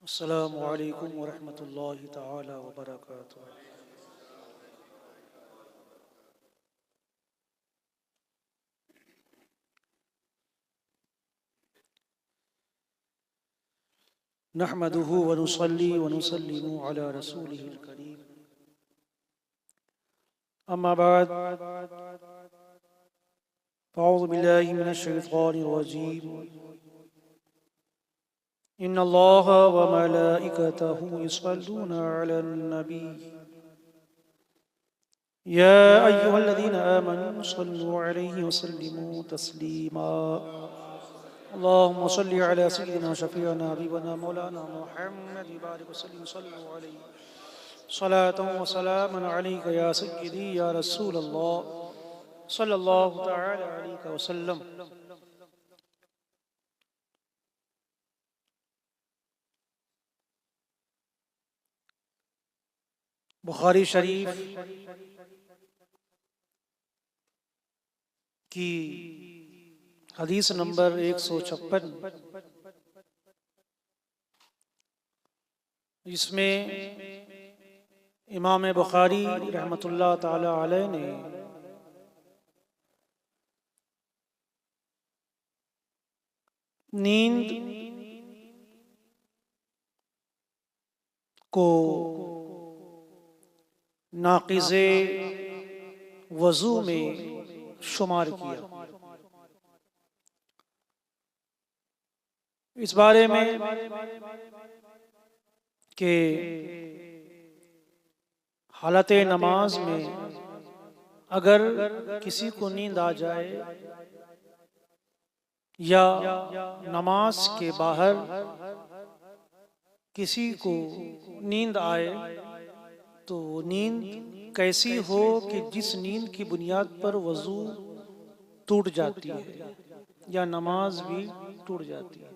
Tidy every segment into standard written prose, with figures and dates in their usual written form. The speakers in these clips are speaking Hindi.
अस्सलामु अलैकुम वरहमतुल्लाहि तआला वबरकातुहू। नहमदुहु व नुसल्ली व नुसल्लिमु अला रसूलिहिल करीम। अम्मा बाद, अऊज़ु बिल्लाहि मिनश शैतानिर रजीम। इन्नल्लाह व मलाइकतहु युसल्लूना अलन नबी या अय्युहल्लज़ीना आमनू सल्लु अलैहि व सल्लिमू तस्लीमा। अल्लाहुम्मा सल्लि अला सय्यिदिना शफ़ीअना हबीबना मौलाना मुहम्मद बारिक वसल्लिम सल्लु अलैहि सलातन व सलामन अलैका या सय्यिदी या रसूलल्लाह सल्लल्लाहु तआला अलैहि वसल्लम। बुखारी शरीफ की हदीस नंबर 156, इसमें इमाम बुखारी रहमतुल्लाह ताला अलैह ने नींद को नाक़िज़े वज़ू में शुमार किया। इस बारे में कि हालत नमाज में अगर किसी को नींद आ जाए या नमाज के बाहर किसी को नींद आए तो नींद कैसी हो कि जिस नींद की बुनियाद पर वज़ू टूट जाती है या नमाज भी टूट जाती है।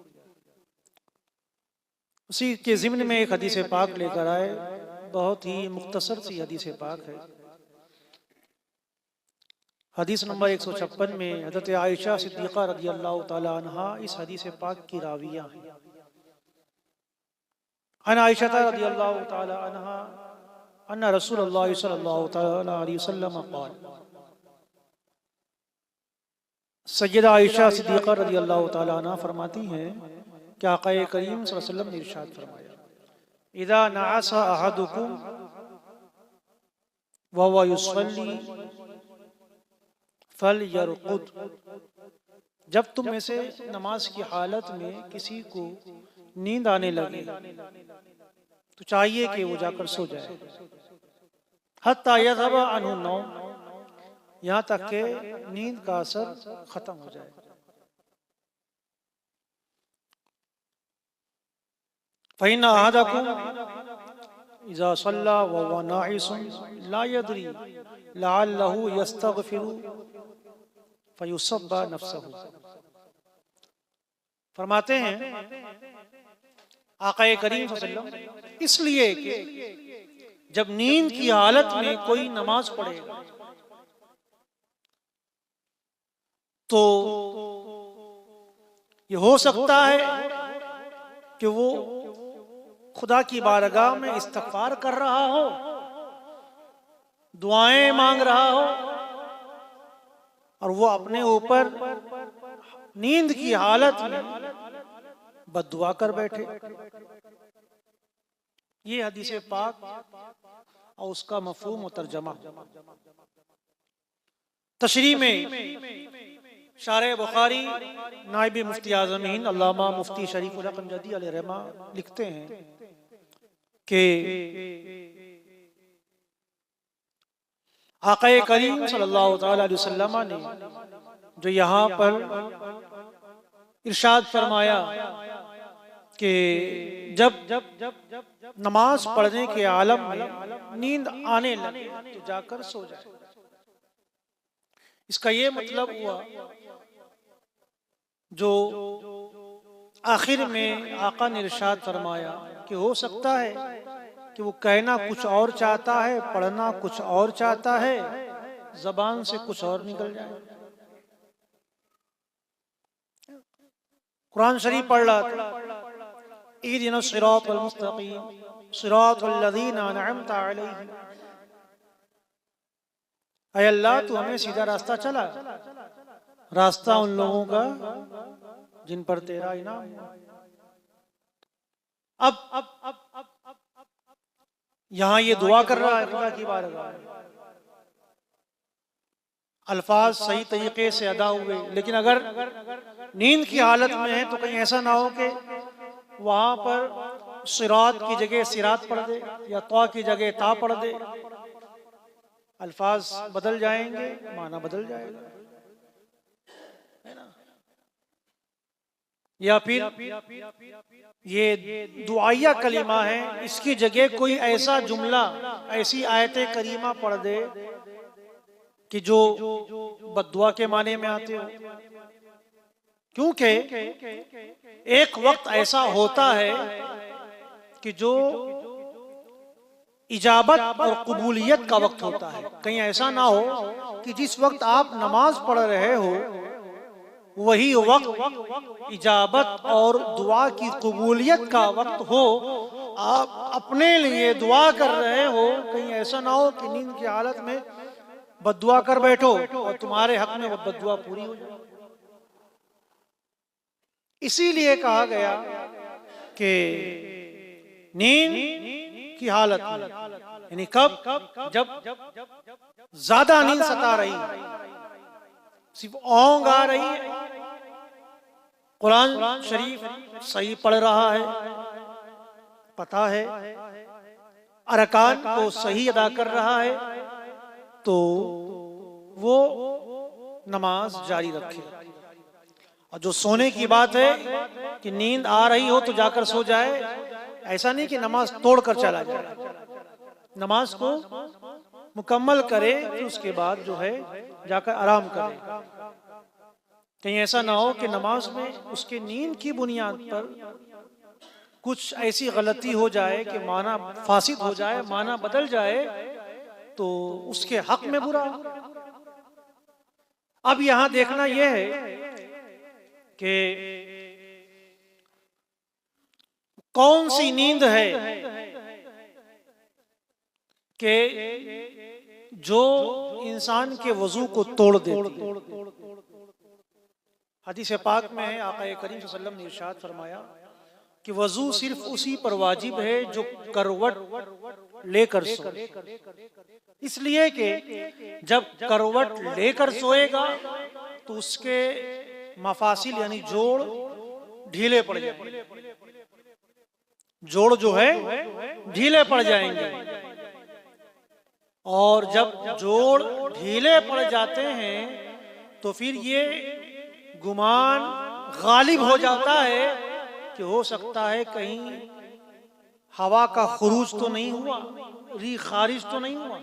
उसी के ज़िम्न में एक हदीस पाक लेकर आए, बहुत ही मुख्तसर सी हदीस पाक है। हदीस नंबर 156 में हज़रत आयशा सिद्दीक़ा रज़ियल्लाहु ताला अन्हा इस हदीस पाक की राविया हैं। अन आयशा रज़ियल्लाहु ताला अन्हा अन्ना रसूलुल्लाह सल्लल्लाहु ताला अलैहि वसल्लम क़ाल। सय्यदा आयशा सिद्दीक़ा रज़ियल्लाहु ताला अन्हा फरमाती हैं कि आक़ा करीम सल्लल्लाहु अलैहि वसल्लम ने इरशाद फरमाया, इज़ा नअस अहदुकुम व हुवा युसल्ली फलयरक़ुद। जब तुम में से नमाज की हालत में किसी को नींद आने लगे तो चाहिए कि वो जाकर सो जाए। हत्ता यज़हब अन्हु नौम, यहाँ तक के नींद का असर खत्म हो जाए। फ़इन्न अहदकुम इज़ा सल्ला व हुवा नाइसुन ला यदरी लअल्लहु यस्तग़फिरु फ़युसब्बा नफ़्सहु। फरमाते हैं आक़ा करीम सल्लल्लाहु अलैहि वसल्लम, इसलिए कि जब नींद की हालत में कोई नमाज पढ़ेगा तो ये हो सकता है कि वो खुदा की बारगाह में इस्तिग़फ़ार कर रहा हो, दुआएं मांग रहा हो और वो अपने ऊपर नींद की हालत में बद्दुआ कर बैठे। ये हदीस पाक और उसका मफ़हूम और तर्जमा। तशरीह में शारे बुखारी नाइब मुफ्ती आज़म हिंद अल्लामा मुफ्ती शरीफुल हक़ अमजदी अलैहि रहमा लिखते हैं कि आक़ा करीम सल्लल्लाहु अलैहि वसल्लम ने जो यहाँ पर इरशाद फरमाया कि जब नमाज पढ़ने के आलम में नींद आने लगे तो जाकर सो जाए, इसका ये मतलब हुआ जो आखिर में आका ने इरशाद फरमाया कि हो सकता है कि वो कहना कुछ और चाहता है, पढ़ना कुछ और चाहता है, ज़बान से कुछ और निकल जाए। कुरान शरीफ पढ़ रहा था इहदिनस सिरातल मुस्तकीम सिरातल लज़ीना अनअमता अलैहिम। ऐ अल्लाह तू हमें सीधा रास्ता चला, रास्ता उन लोगों का जिन पर तेरा इनाम हुआ। अब यहां ये दुआ कर रहा है अल्लाह की बारगाह में, अल्फाज सही तरीके से अदा हुए, लेकिन अगर नींद की हालत में है तो कहीं ऐसा ना हो कि वहां पर सिरात की जगह सिरात पढ़ दे या तौ की जगह ता पढ़ दे, अल्फाज बदल जाएंगे, माना बदल जाएगा, है ना। या फिर ये दुआया कलीमा है, इसकी जगह कोई ऐसा जुमला, ऐसी आयत करीमा पढ़ दे कि जो बद्दुआ के माने में आते हो। क्योंकि एक वक्त ऐसा होता है कि जो इजाबत और कबूलियत का वक्त होता है। कहीं ऐसा ना हो कि जिस वक्त आप नमाज पढ़ रहे हो वही वक्त इजाबत और दुआ की कबूलियत का वक्त हो, आप अपने लिए दुआ कर रहे हो, कहीं ऐसा ना हो कि नींद की हालत में बद्दुआ कर बैठो और तुम्हारे हक में वो बद्दुआ पूरी हो जाए। इसीलिए कहा गया कि नींद की हालत में, यानी कब, जब ज्यादा नींद सता रही, सिर्फ औंग आ रही है, कुरान शरीफ सही पढ़ रहा है, पता है, अरकान को सही अदा कर रहा है, तो वो नमाज जारी रखे। और जो सोने की बात है कि नींद आ रही हो तो जाकर सो जाए, ऐसा नहीं कि नमाज तोड़कर चला जाए, नमाज को मुकम्मल करे, फिर उसके बाद जो है जाकर आराम करे। कहीं ऐसा ना हो कि नमाज में उसके नींद की बुनियाद पर कुछ ऐसी गलती हो जाए कि माना फासिद हो जाए, माना बदल जाए, तो उसके हक में बुरा। अब यहां देखना यह है कि कौन सी नींद है कि जो इंसान के वजू को तोड़ देती है। हदीस पाक में है, आका करीम सल्लल्लाहु अलैहि वसल्लम ने इरशाद फरमाया कि वजू सिर्फ उसी पर वाजिब है जो करवट लेकर सोए। इसलिए कि जब करवट लेकर सोएगा तो उसके मफासिल यानी जोड़ ढीले पड़ जाएंगे, जोड़ जो है ढीले पड़ जाएंगे, और जब जोड़ ढीले पड़ जाते हैं तो फिर ये गुमान गालिब हो जाता है कि हो सकता है कहीं हवा का खुरूज तो नहीं हुआ, री खारिज तो नहीं हुआ।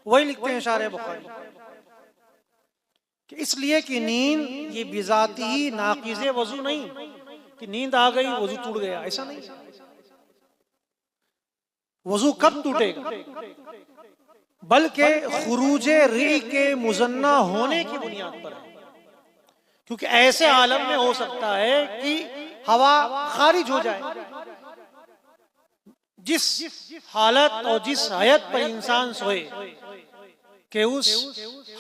वही लिखते हैं शारे बुखारी कि इसलिए कि नींद ये बिजाती ही नाकिज़े वजू नहीं कि नींद आ गई वजू टूट गया, ऐसा नहीं। वजू कब टूटेगा, बल्कि खुरूजे री के मुजन्ना होने की बुनियाद पर है। क्योंकि ऐसे आलम में हो सकता है कि हवा खारिज हो जाए। जिस हालत और जिस हयत पर इंसान सोए कि उस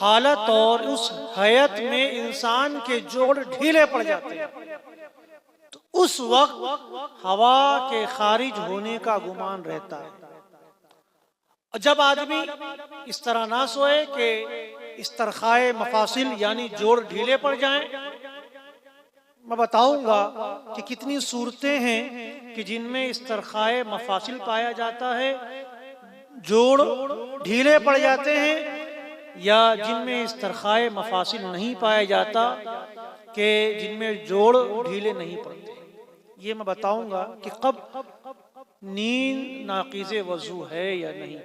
हालत और उस हयत में इंसान के जोड़ ढीले पड़ जाते हैं, तो उस वक्त हवा के खारिज होने का गुमान रहता है। और जब आदमी इस तरह ना सोए कि इस्तरखाए मफासिल यानी जोड़ ढीले पड़ जाएं, मैं बताऊंगा कि कितनी सूरतें हैं कि जिनमें इस्तरखाए मफासिल पाया जाता है, जोड़ ढीले पड़ जाते हैं, या जिनमें इस्तरखाए मफासिल नहीं पाया जाता कि जिनमें जोड़ ढीले नहीं पड़ते। ये मैं बताऊंगा कि कब नींद नाक़िज़े वजू है या नहीं।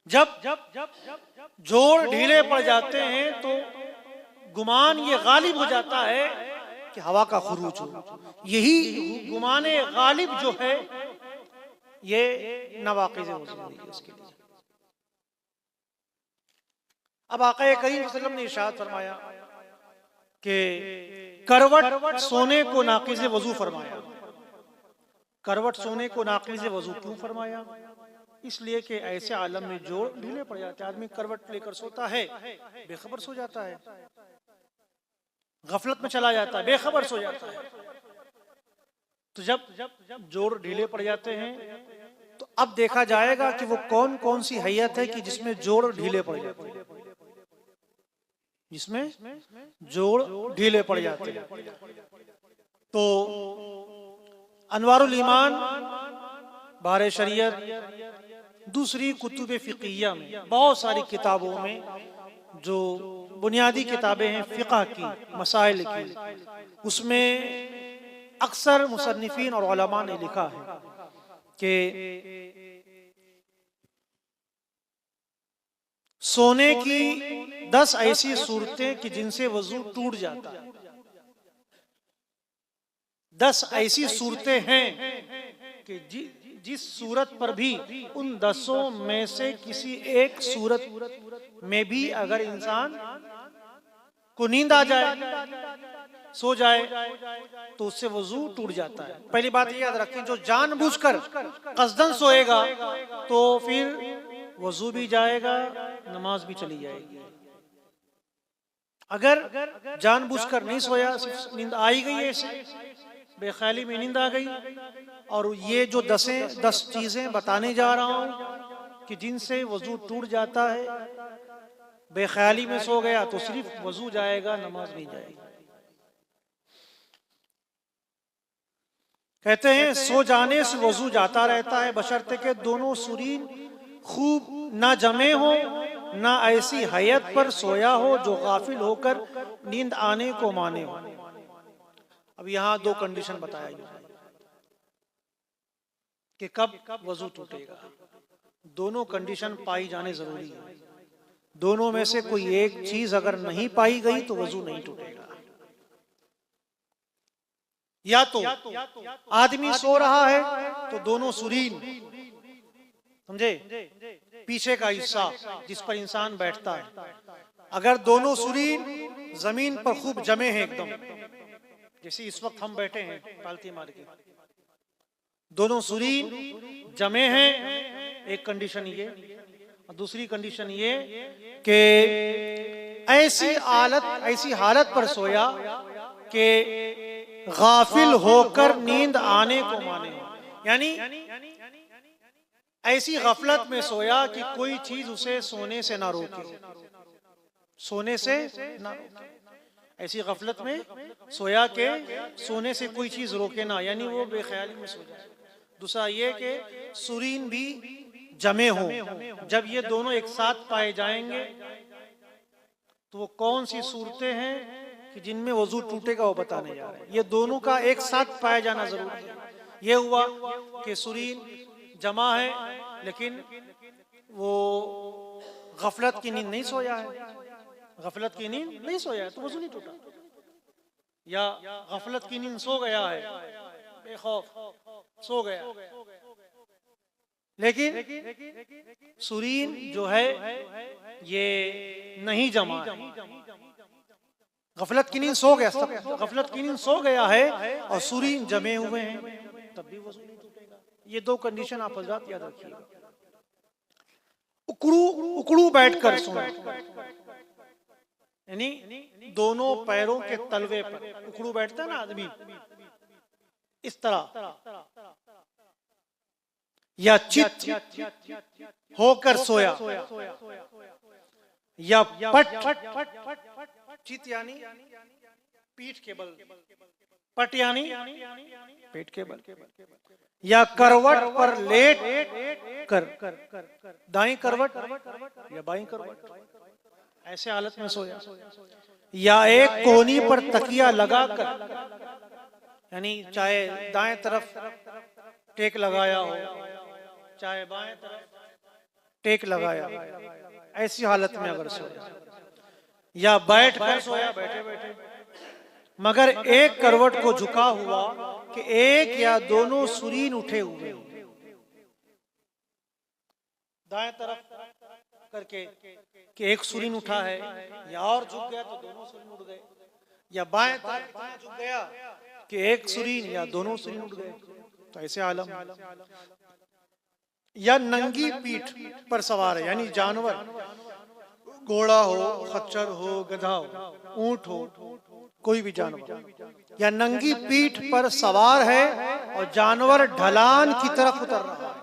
जब जोड़ ढीले पड़ जाते हैं तो गुमान ये गालिब हो जाता है कि हवा का खुरूज हो। यही गुमाने गालिब जो है ये नवाक़िज़े वजू है इसके लिए। अब आका करीम सल्लल्लाहु अलैहि वसल्लम ने इरशाद फरमाया कि करवट सोने को नाक़िज़े वजू फरमाया। करवट सोने को नाक़िज़ वज़ू क्यों फरमाया? इसलिए कि ऐसे आलम में जोड़ ढीले पड़ जाते हैं। आदमी करवट लेकर सोता है, बेखबर सो जाता है, गफलत में चला जाता है, बेखबर सो जाता है। तो जब जोड़ ढीले पड़ जाते हैं तो अब देखा जाएगा कि वो कौन कौन सी हैयत है कि जिसमें जोड़ ढीले पड़ जाते हैं, जिसमें जोड़ ढीले पड़ जाते हैं। तो अनवारुल ईमान, बारे शरीयत, दूसरी कुतुब फ़िक़हिया में, बहुत सारी किताबों में जो बुनियादी किताबें हैं फ़िक़ह की, मसाइल की, उसमें अक्सर मुसन्निफ़ीन और उलमा ने लिखा है कि सोने की 10 ऐसी सूरतें कि जिनसे वज़ू टूट जाता है। 10 ऐसी सूरतें हैं कि जिस सूरत पर भी, उन 10 में से किसी एक सूरत में भी अगर इंसान को नींद आ जाए, सो जाए, तो उससे वज़ू टूट जाता है। पहली बात ये याद रखें, जो जानबूझकर कस्दन सोएगा तो फिर वज़ू भी जाएगा, नमाज भी चली जाएगी। अगर जानबूझकर नहीं सोया, सिर्फ नींद आई गई है, बेख्याली में नींद आ गई, और ये जो 10 चीजें बताने जा रहा हूं कि जिनसे वज़ू टूट जाता है, बेख्याली में सो गया तो सिर्फ वज़ू जाएगा, नमाज नहीं जाएगी। कहते हैं सो जाने से वज़ू जाता रहता है, बशर्ते के दोनों सुरीन खूब ना जमे हो, ना ऐसी हैयत पर सोया हो जो गाफिल होकर नींद आने को माने हो। अब यहां 2 कंडीशन बताया गया कि कब वज़ू टूटेगा। दोनों कंडीशन पाई जाने जरूरी है। दोनों में से कोई एक चीज अगर नहीं पाई गई तो वज़ू नहीं टूटेगा। या तो आदमी सो रहा है तो दोनों सुरीन, समझे, पीछे का हिस्सा जिस पर इंसान बैठता है, अगर दोनों सुरीन जमीन पर खूब जमे हैं, एकदम जैसे इस वक्त हम बैठे हैं पालती मार के, दोनों सुरीन जमे हैं, एक कंडीशन ये। और दूसरी कंडीशन ये कि ऐसी हालत पर सोया कि गाफिल होकर नींद आने को माने, यानी ऐसी गफलत में सोया कि कोई चीज उसे सोने से ना रोके, सोने से ना रोके। ऐसी गफलत में सोया के सोने से कोई चीज रोके ना, यानी वो बेख्याली में सो जाए। दूसरा ये कि सुरीन भी जमे हो। जब ये दोनों एक साथ पाए जाएंगे तो वो कौन सी सूरतें हैं कि जिनमें वज़ू टूटेगा वो बताने जा रहे हैं। ये दोनों का एक साथ पाया जाना जरूरी है। ये हुआ कि सुरीन जमा है लेकिन वो गफलत की नींद नहीं सोया है, गफलत की नींद नहीं सोया है तो वज़ू नहीं टूटा। या गफलत की नींद सो गया है, बेखौफ सो गया, लेकिन सुरीन जो है ये नहीं जमा है। गफलत की नींद सो गया, गफलत की नींद सो गया है और सुरीन जमे हुए हैं, तब भी वज़ू नहीं टूटेगा। ये 2 कंडीशन आप हज़रात याद रखिएगा। उकड़ू बैठकर सोना, यानी दोनों पैरों के तलवे पर उकड़ू बैठता है ना आदमी, इस तरह, या चित होकर सोया, या पट, चित यानी पीठ के बल, पट यानी पेट के बल, या करवट पर लेट कर, दाईं करवट या बाईं करवट, ऐसे हालत में सोया, या एक कोनी पर तकिया लगाकर, यानी चाहे दाएं तरफ टेक लगाया हो, चाहे बाएं तरफ टेक लगाया, ऐसी हालत में अगर सोया, या बैठ कर सोया, बैठे बैठे, मगर एक करवट को झुका हुआ कि एक या दोनों सुरीन उठे हुए, दाएं तरफ करके कि एक सुरीन उठा है, या और झुक गया तो दोनों सुरीन उठ गए, या बाएं तरफ झुक गया कि एक सुरीन या दोनों सुरीन उठ गए। तो ऐसे आलम। या नंगी पीठ पर सवार है, यानी जानवर, घोड़ा हो, खच्चर हो, गधा हो, ऊंट हो, कोई भी जानवर, या नंगी पीठ पर सवार है और जानवर ढलान की तरफ उतर रहा है।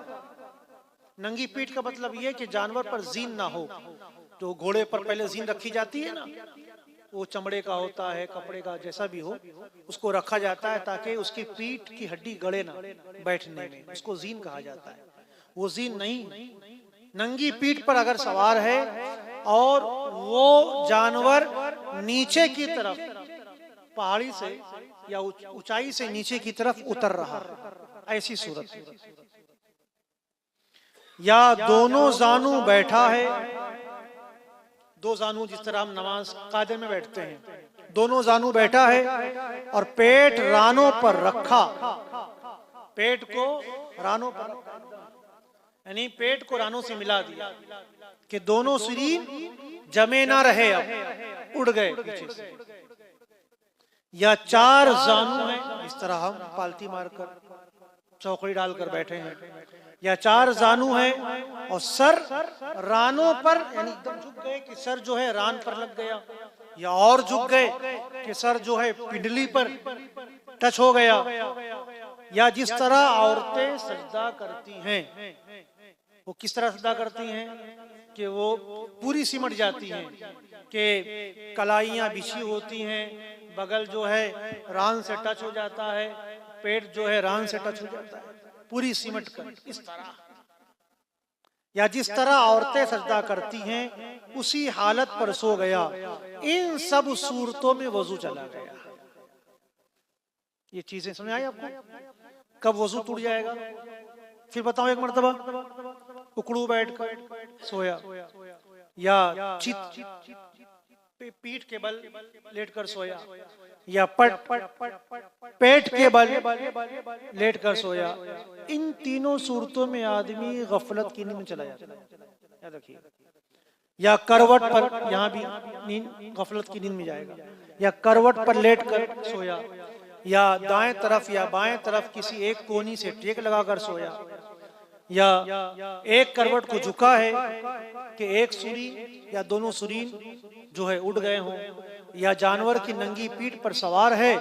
नंगी पीठ का मतलब यह कि जानवर पर जीन ना हो। जो घोड़े पर पहले जीन रखी जाती है ना, वो चमड़े का होता है, कपड़े का, जैसा भी हो, उसको रखा जाता है ताकि उसकी पीठ की हड्डी गड़े ना बैठने में, उसको जीन कहा जाता है। वो जीन नहीं, नंगी पीठ पर अगर सवार है और वो जानवर नीचे की तरफ, पहाड़ी से या ऊंचाई से नीचे की तरफ उतर रहा है, ऐसी सूरत। या दोनों जानू बैठा है, दो जानू जिस तरह हम नमाज कायदे में बैठते हैं, दोनों जानू बैठा है और पेट रानों पर रखा, पेट को रानों पर, यानी पेट को रानों से मिला दिया कि दोनों शरीर जमे ना रहे, अब उड़ गए पीछे से। या चार जानू हैं, इस तरह हम पालती मारकर चौकड़ी डालकर बैठे हैं, या चार जानू हैं और सर रानों पर, यानी एकदम झुक गए कि सर जो है रान पर लग गया, या और झुक गए कि सर जो है पिंडली पर टच हो गया। या जिस तरह औरतें सजदा करती हैं, वो किस तरह सजदा करती हैं कि वो पूरी सिमट जाती हैं, कि कलाइयां बिछी होती हैं, बगल जो है रान से टच हो जाता है, पेट जो है रान से टच हो जाता है, पूरी सिमट कर, इस तरह। या जिस तरह औरतें सजदा करती हैं उसी हालत पर सो गया। इन सब सूरतों में वजू चला गया। ये चीजें समझ आई आपको? कब वजू टूट जाएगा? फिर बताओ एक मर्तबा, उकड़ू बैठकर सोया, या चित पीठ के बल लेटकर सोया, या पेट के बल लेटकर सोया, इन तीनों सूरतों में आदमी गफलत की नींद में चला जाता है, याद रखिए। या करवट पर, यहाँ भी नींद गफलत की नींद में जाएगा, या करवट पर लेटकर सोया, या दाएं तरफ या बाएं तरफ किसी एक कोनी से टेक लगाकर सोया, या एक करवट को झुका है कि एक सुरी या दोनों सुरीन जो है उड़ गए हों, या जानवर की नंगी पीठ पर सवार है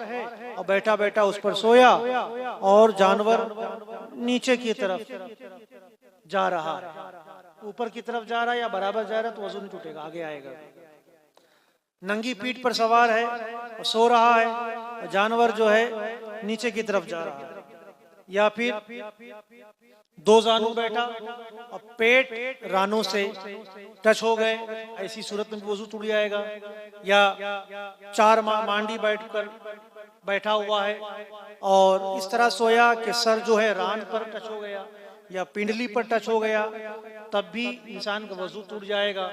और बैठा बैठा उस पर सोया और जानवर नीचे की तरफ जा रहा है, ऊपर की तरफ जा रहा है या बराबर जा रहा है, तो वजू नहीं टूटेगा, आगे आएगा। नंगी पीठ पर सवार है और सो रहा है और जानवर जो है नीचे की तरफ जा रहा है, या फिर दो जानू बैठा और पेट रानों से टच हो गए, ऐसी सूरत में वजू टूट जाएगा। या चार मांडी बैठकर बैठा हुआ है और इस तरह सोया कि सर जो है रान पर टच हो गया या पिंडली पर टच हो गया, तब भी इंसान का वजू टूट जाएगा।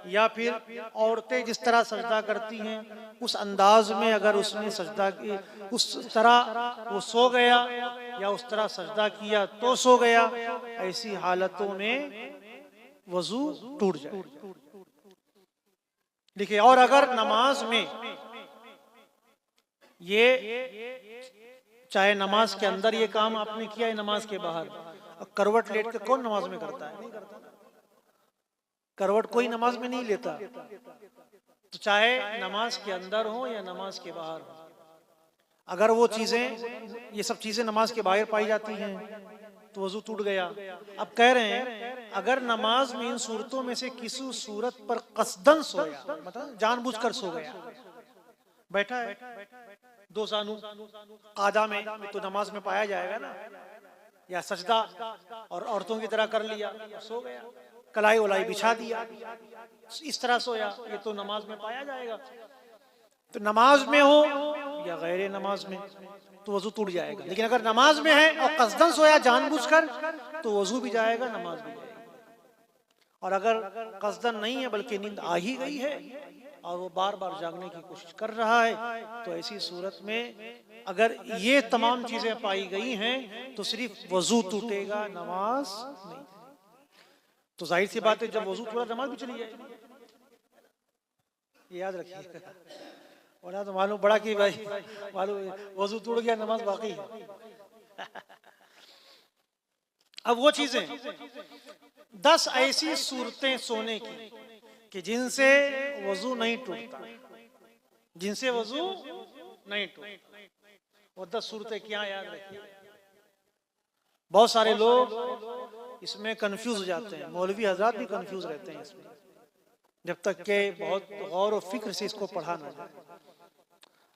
या फिर औरतें जिस तरह सजदा करती हैं उस अंदाज में अगर उसने सजदा की, उस तरह वो सो गया या उस तरह सजदा किया तो सो गया, ऐसी हालतों में वजू टूट जाए। देखिए, और अगर नमाज में ये, चाहे नमाज के अंदर ये काम आपने किया है, नमाज के बाहर, करवट लेट के कौन नमाज में करता है? नहीं करता। करवट कोई नमाज में नहीं लेता। तो चाहे नमाज के अंदर हो या नमाज के बाहर हो, अगर वो चीजें, ये सब चीजें नमाज के बाहर पाई जाती हैं तो वजू टूट गया। अब कह रहे हैं अगर नमाज में इन सूरतों में से किसी सूरत पर कसदन सोया, मतलब जानबूझकर सो गया, बैठा है, दो जानू कादा में, तो नमाज में पाया जाएगा ना, या सजदा और औरतों की तरह कर लिया, सो गया, कलाई वलाई बिछा दिया, इस तरह सोया, ये तो नमाज में पाया जाएगा। तो नमाज में हो या गैर नमाज में तो वजू टूट जाएगा। लेकिन अगर नमाज में है और कसदन सोया जानबूझकर, तो वजू भी जाएगा, नमाज भी जाएगी। और अगर कसदन नहीं है बल्कि नींद आ ही गई है और वो बार बार जागने की कोशिश कर रहा है, तो ऐसी सूरत में अगर ये तमाम चीजें पाई गई हैं तो सिर्फ वजू टूटेगा, नमाज नहीं। तो जाहिर सी बात है, जब वजू टूटा नमाज भी चली जाएगी, याद रखिए। और ना तो मालूम पड़ा कि भाई मालूम वजू टूट गया, नमाज बाकी है। अब वो चीजें 10 ऐसी सूरतें सोने की कि जिनसे वजू नहीं टूटता, जिनसे वजू नहीं टूटता। वो 10 सूरतें क्या याद रखिए। बहुत सारे लोग इसमें कंफ्यूज हो जाते हैं, मौलवी हजरात भी कंफ्यूज रहते हैं इसमें, जब तक के बहुत गौर और फिक्र से इसको पढ़ा ना जाए।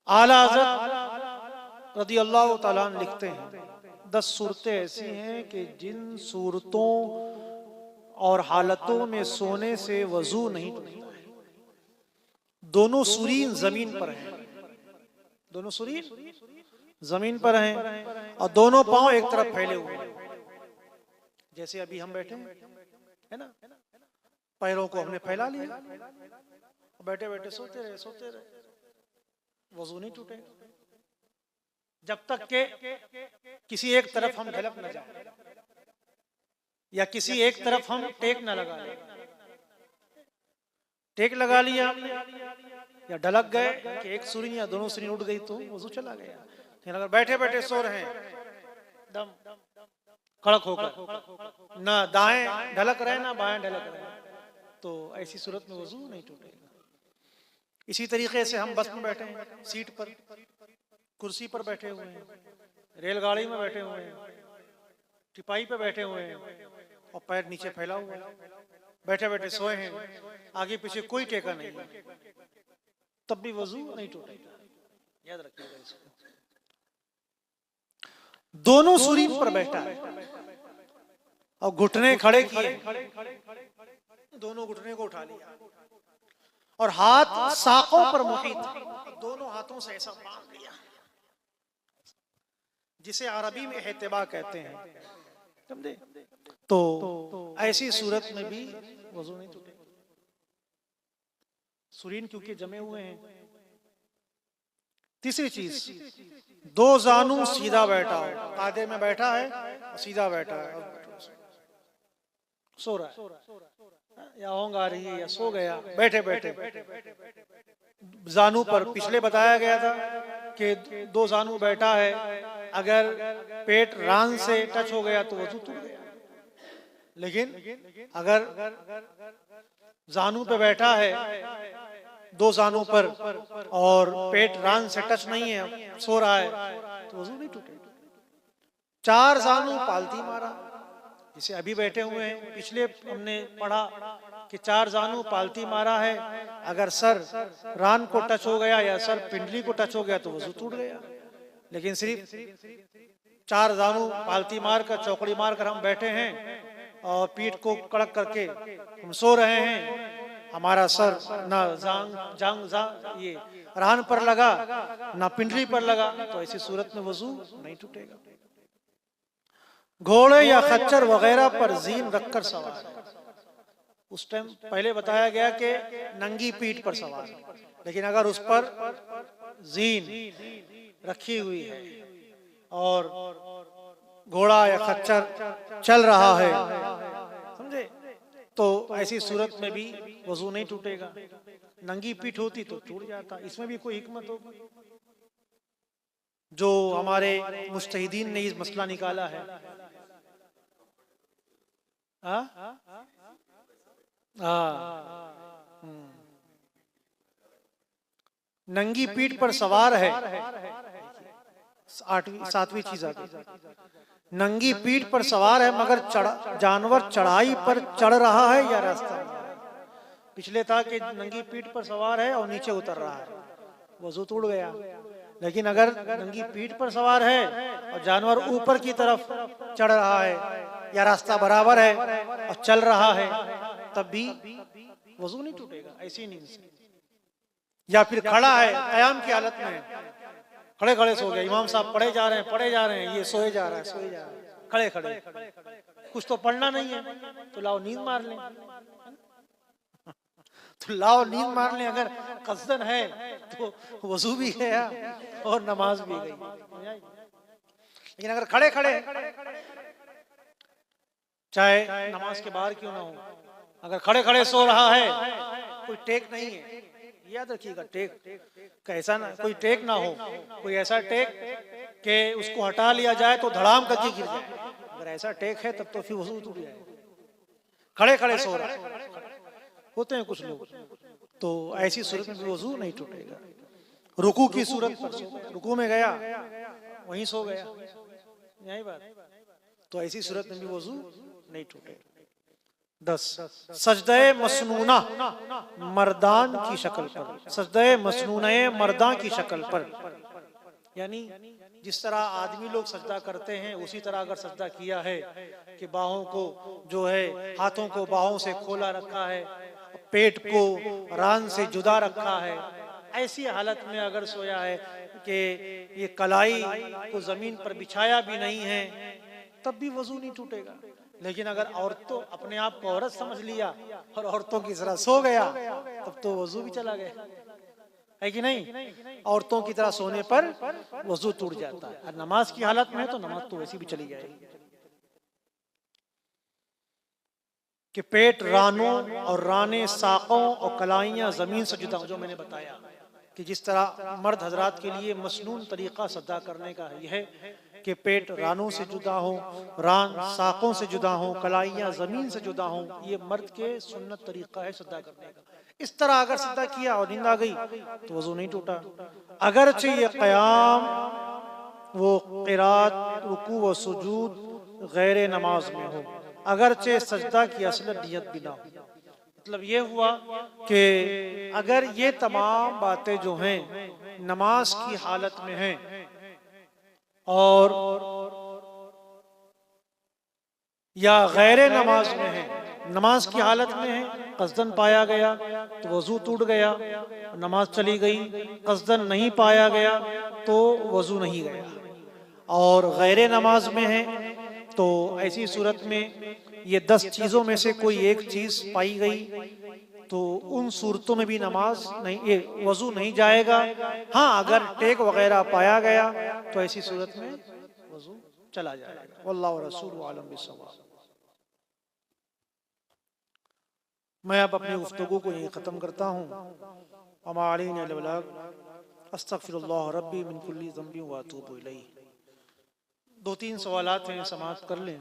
आला हज़रत रज़ी अल्लाह तआला अन्हु लिखते हैं 10 सूरतें ऐसी हैं कि जिन सूरतों और हालतों में सोने से वजू नहीं टूटता है। दोनों सुरीन जमीन पर हैं, दोनों सुरीन जमीन पर हैं और दोनों पांव एक तरफ फैले हुए हैं, जैसे अभी हम बैठे है ना, पैरों को हमने फैला लिया, बैठे बैठे सोते रहे, वजू नहीं टूटेगा जब तक के किसी एक तरफ हम ढलक न जाए या किसी एक तरफ हम टेक न लगा लें। टेक लगा लिया या ढलक गए कि एक सुरी या दोनों सुरी उठ गई तो वजू चला गया। अगर बैठे बैठे सो रहे हैं दम कड़क होकर, ना दाएं ढलक रहे ना बाएं ढलक रहे, तो ऐसी सूरत में वजू नहीं टूटेगा। इसी तरीके से हम बस में बैठे हैं, सीट पर कुर्सी पर बैठे हुए हैं, रेलगाड़ी में बैठे हुए हैं, टिपाई पे बैठे हुए हैं और पैर नीचे फैला हुआ है, बैठे बैठे सोए हैं, आगे पीछे कोई टेका नहीं है, तब भी वजू नहीं टूटेगा। याद रखिएगा इसको। दोनों सुरीन पर बैठा है और घुटने खड़े किए, दोनों घुटने को उठा लिया और हाथ साकों पर मुहित, दोनों हाथों से ऐसा बांध लिया, जिसे अरबी में एहतिबा कहते हैं, समझे। तो ऐसी सूरत में भी वजू नहीं टूटेगा। सुरीन क्योंकि जमे हुए हैं। तीसरी चीज, 2 जानू सीधा बैठा हो, कायदे में बैठा है सीधा बैठा है, सो रहा है या ऊँघ आ रही है या सो गया, बैठे बैठे जानू पर पिछले बताया गया था कि 2 जानू बैठा है, अगर पेट रान से टच हो गया तो वजू टूट गया। लेकिन अगर जानू पे बैठा है 2 जानू पर और पेट रान से टच नहीं है, सो रहा है, तो वजू नहीं टूटेगा। 4 जानू पालती मारा, जिसे अभी बैठे हुए हैं, पिछले हमने पढ़ा कि 4 जानू पालती मारा है, अगर सर रान को टच हो गया या सर पिंडली को टच हो गया तो वजू टूट गया। लेकिन सिर्फ 4 जानू पालती मार कर, चौकड़ी मार कर हम बैठे हैं और पीठ को कड़क करके हम सो रहे हैं, हमारा सर ना जांग ये रान पर लगा ना पिंडली पर लगा, तो ऐसी सूरत में वजू नहीं टूटेगा। घोड़े या खच्चर वगैरह पर जीन रखकर सवार, उस टाइम पहले बताया गया कि नंगी पीठ पर सवार, लेकिन अगर उस पर जीन रखी हुई है और घोड़ा या खच्चर चल रहा है, समझे, तो ऐसी सूरत में भी वजू नहीं टूटेगा। नंगी पीठ होती तो टूट जाता। इसमें भी कोई हिकमत होगी जो हमारे मुज्तहिदीन ने इस मसला निकाला है। नंगी पीठ पर सवार है, 7वीं चीज आ गई, नंगी पीठ पर सवार है मगर जानवर चढ़ाई पर चढ़ रहा है या रास्ता। पिछले था कि नंगी पीठ पर सवार है और नीचे उतर रहा है, वजू टूट गया। लेकिन अगर नंगी पीठ पर सवार है और जानवर ऊपर की तरफ चढ़ रहा है या रास्ता बराबर है और चल रहा है, तब भी वजू नहीं टूटेगा ऐसी नींद से। या फिर खड़ा है, कयाम की हालत में खड़े खड़े सो गए, इमाम साहब पढ़े जा रहे हैं, ये सोए जा रहा है, खड़े खड़े, कुछ तो पढ़ना नहीं है तो लाओ नींद मार लें, तो लाओ नींद मार लें। अगर कसदन है तो वजू भी गया और नमाज भी गई। लेकिन अगर खड़े खड़े, चाहे नमाज के बाहर क्यों ना हो, अगर खड़े खड़े सो रहा है, कोई टेक नहीं है, याद रखिएगा, टेक कैसा ना, कोई टेक ना हो, कोई ऐसा टेक कि उसको हटा लिया जाए तो धड़ाम करके गिर जाए। अगर अगर ऐसा टेक है तब तो फिर वजू टूट जाएगा। खड़े खड़े सो रहा है, होते हैं कुछ लोग, तो ऐसी सूरत में भी वजू नहीं टूटेगा। रुकू की सूरत पर सो गया, रुकू में गया वहीं सो गया, यही बात, तो ऐसी सूरत में भी वजू नहीं टूटेगा। 10 सजदे मसनूना मर्दान की शक्ल पर, सजदे मसनूना मर्दां की शक्ल पर, यानी जिस तरह आदमी लोग सजदा करते हैं उसी तरह अगर सजदा किया है कि बाहों को जो है, हाथों को बाहों से खोला रखा है, पेट को रान से जुदा रखा है, ऐसी हालत में अगर सोया है कि ये कलाई को जमीन पर बिछाया भी नहीं है, तब भी वजू नहीं टूटेगा। लेकिन अगर औरतों अपने आप को औरत समझ लिया और औरतों की तरह सो गया, तब तो वजू भी चला गया, है कि नहीं? औरतों की तरह सोने पर वजू टूट जाता है। और नमाज की हालत में है तो नमाज तो वैसी भी चली जाएगी। कि पेट रानों और राने साकों और कलाइयां जमीन से जुदा, जो मैंने बताया कि जिस तरह मर्द हजरात के लिए मसनून तरीका सजदा करने का है, यह है कि पेट रानों से जुदा हो, रान साकों से जुदा हो, कलाइयां जमीन से जुदा हो, ये मर्द के सुन्नत तरीका है सजदा करने का। इस तरह अगर सजदा किया और नींद आ गई तो वजू नहीं टूटा। अगरचे ये क़याम वो क़िरात रुकू व सुजूद गैर नमाज में हो, अगरचे सजदा की असल नियत भी ना हो। मतलब ये हुआ कि अगर ये तमाम बातें जो हैं नमाज की हालत में हैं और या गैर नमाज में है, नमाज की हालत में है, कसदन पाया गया तो वजू टूट गया, नमाज चली गई, कसदन नहीं पाया गया तो वजू नहीं गया, और गैर नमाज में है तो ऐसी सूरत में ये 10 चीजों में से कोई एक चीज पाई गई तो उन सूरतों में भी नमाज नहीं, ये वजू नहीं जाएगा। हाँ, अगर टेक वगैरह पाया गया तो ऐसी सूरत में वजू चला जाएगा। वल्लाहु रसूलु आलम बिस्सवाब। मैं अब अपनी गुफ्तगू को यहीं ख़त्म करता हूँ। वमा अलैना इल्लल बलाग। अस्तगफिरुल्लाह रब्बी मिन कुल्ली ज़ंबि व अतूबु इलैह। 2-3 सवालात हैं, समाप्त कर लें।